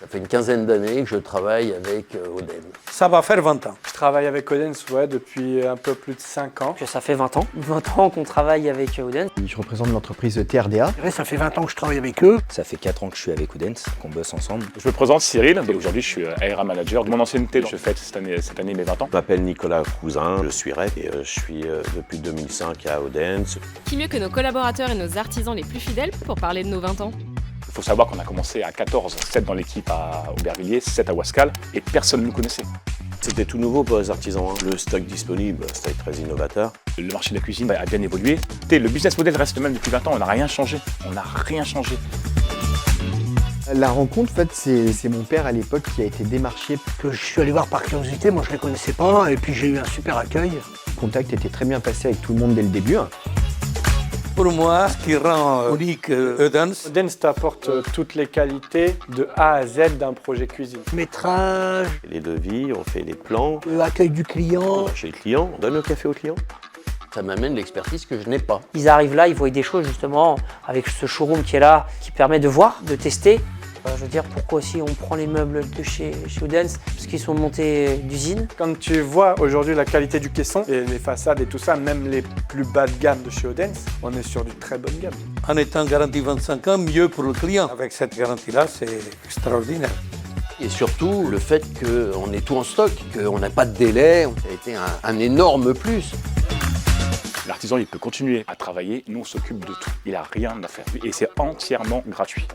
Ça fait une quinzaine d'années que je travaille avec Oden. Ça va faire 20 ans. Je travaille avec Oden depuis un peu plus de 5 ans. Ça fait 20 ans. 20 ans qu'on travaille avec Oden. Je représente l'entreprise TRDA. Ça fait 20 ans que je travaille avec eux. Ça fait 4 ans que je suis avec Oden, qu'on bosse ensemble. Je me présente Cyril, et aujourd'hui je suis ARA manager de mon ancienneté. Je fête cette année mes 20 ans. Je m'appelle Nicolas Cousin, je suis REP et je suis depuis 2005 à Odense. Qui mieux que nos collaborateurs et nos artisans les plus fidèles pour parler de nos 20 ans? Il faut savoir qu'on a commencé à 14, 7 dans l'équipe à Aubervilliers, 7 à Wascal, et personne ne nous connaissait. C'était tout nouveau pour les artisans. Le stock disponible, c'était très innovateur. Le marché de la cuisine a bien évolué. Le business model reste le même depuis 20 ans, on n'a rien changé. La rencontre, en fait, c'est mon père à l'époque qui a été démarché. Que je suis allé voir par curiosité, moi je les connaissais pas, et puis j'ai eu un super accueil. Le contact était très bien passé avec tout le monde dès le début. Pour moi, ce qui rend unique Oden, Oden t'apporte toutes les qualités de A à Z d'un projet cuisine. métrage, Les devis, on fait les plans, l'accueil du on client. va chez le client, on donne le café au client. Ça m'amène l'expertise que je n'ai pas. Ils arrivent là, ils voient des choses justement avec ce showroom qui est là, qui permet de voir, de tester. Je veux dire, pourquoi aussi on prend les meubles de chez Oden? Parce qu'ils sont montés d'usine. Quand tu vois aujourd'hui la qualité du caisson et les façades et tout ça, même les plus bas de gamme de chez Oden, on est sur du très bonne gamme. En étant garanti 25 ans, mieux pour le client. Avec cette garantie-là, c'est extraordinaire. Et surtout, le fait qu'on ait tout en stock, qu'on n'a pas de délai, ça a été un énorme plus. L'artisan, il peut continuer à travailler, nous on s'occupe de tout. Il n'a rien à faire et c'est entièrement gratuit.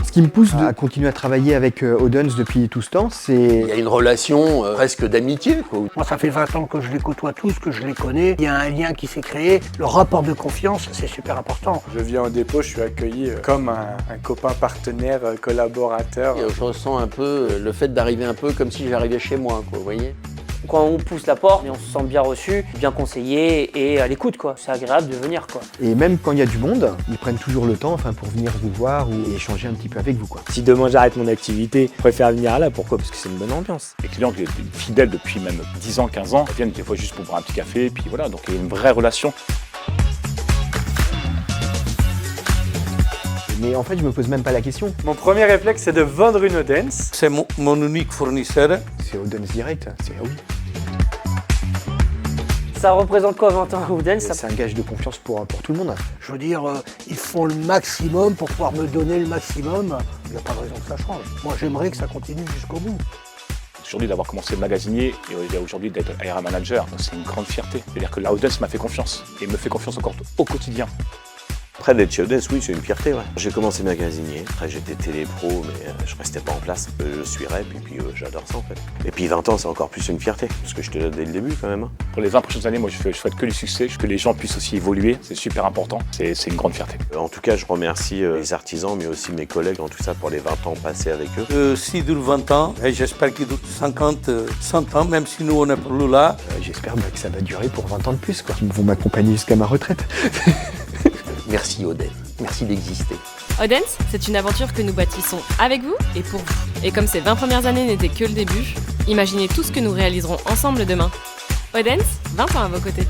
Ce qui me pousse à continuer à travailler avec Oden depuis tout ce temps, Il y c'est a une relation presque d'amitié, quoi. Moi, ça fait 20 ans que je les côtoie tous, que je les connais. Il y a un lien qui s'est créé. Le rapport de confiance, c'est super important. Je viens au dépôt, je suis accueilli comme un copain, partenaire, collaborateur. Et je ressens un peu le fait d'arriver un peu comme si j'arrivais chez moi, quoi, vous voyez. Quand on pousse la porte, on se sent bien reçu, bien conseillé et à l'écoute, quoi. C'est agréable de venir, quoi. et même quand il y a du monde, ils prennent toujours le temps pour venir vous voir ou échanger un petit peu avec vous, quoi. Si demain j'arrête mon activité, je préfère venir là. Pourquoi? Parce que c'est une bonne ambiance. Les clients qui étaient fidèles depuis même 10 ans, 15 ans, viennent des fois juste pour boire un petit café, et puis voilà, donc il y a une vraie relation. Mais en fait, je me pose même pas la question. Mon premier réflexe, c'est de vendre une Oden. C'est mon unique fournisseur. C'est Oden Direct, c'est oui. Ça représente quoi 20 ans à Oden? C'est un gage de confiance pour tout le monde. Je veux dire, ils font le maximum pour pouvoir me donner le maximum. Il n'y a pas de raison que ça change. Moi, j'aimerais que ça continue jusqu'au bout. Aujourd'hui d'avoir commencé magasinier et aujourd'hui d'être ARA manager, c'est une grande fierté. C'est-à-dire que la Oden m'a fait confiance et me fait confiance encore au quotidien. Après d'être chez Odense, oui, c'est une fierté. Ouais. J'ai commencé magasinier, après j'étais télépro, mais je restais pas en place. Je suis rep et puis j'adore ça en fait. Et puis 20 ans, c'est encore plus une fierté, parce que je te l'ai dès le début quand même. Pour les 20 prochaines années, moi je souhaite que du succès, que les gens puissent aussi évoluer, c'est super important, c'est une grande fierté. En tout cas, je remercie les artisans, mais aussi mes collègues dans tout ça pour les 20 ans passés avec eux. S'il dure 20 ans, et j'espère qu'il dure 50, 100 ans, même si nous on n'est plus là. J'espère que ça va durer pour 20 ans de plus, quoi. Ils vont m'accompagner jusqu'à ma retraite. Merci Oden, merci d'exister. Oden, c'est une aventure que nous bâtissons avec vous et pour vous. Et comme ces 20 premières années n'étaient que le début, imaginez tout ce que nous réaliserons ensemble demain. Oden, 20 ans à vos côtés.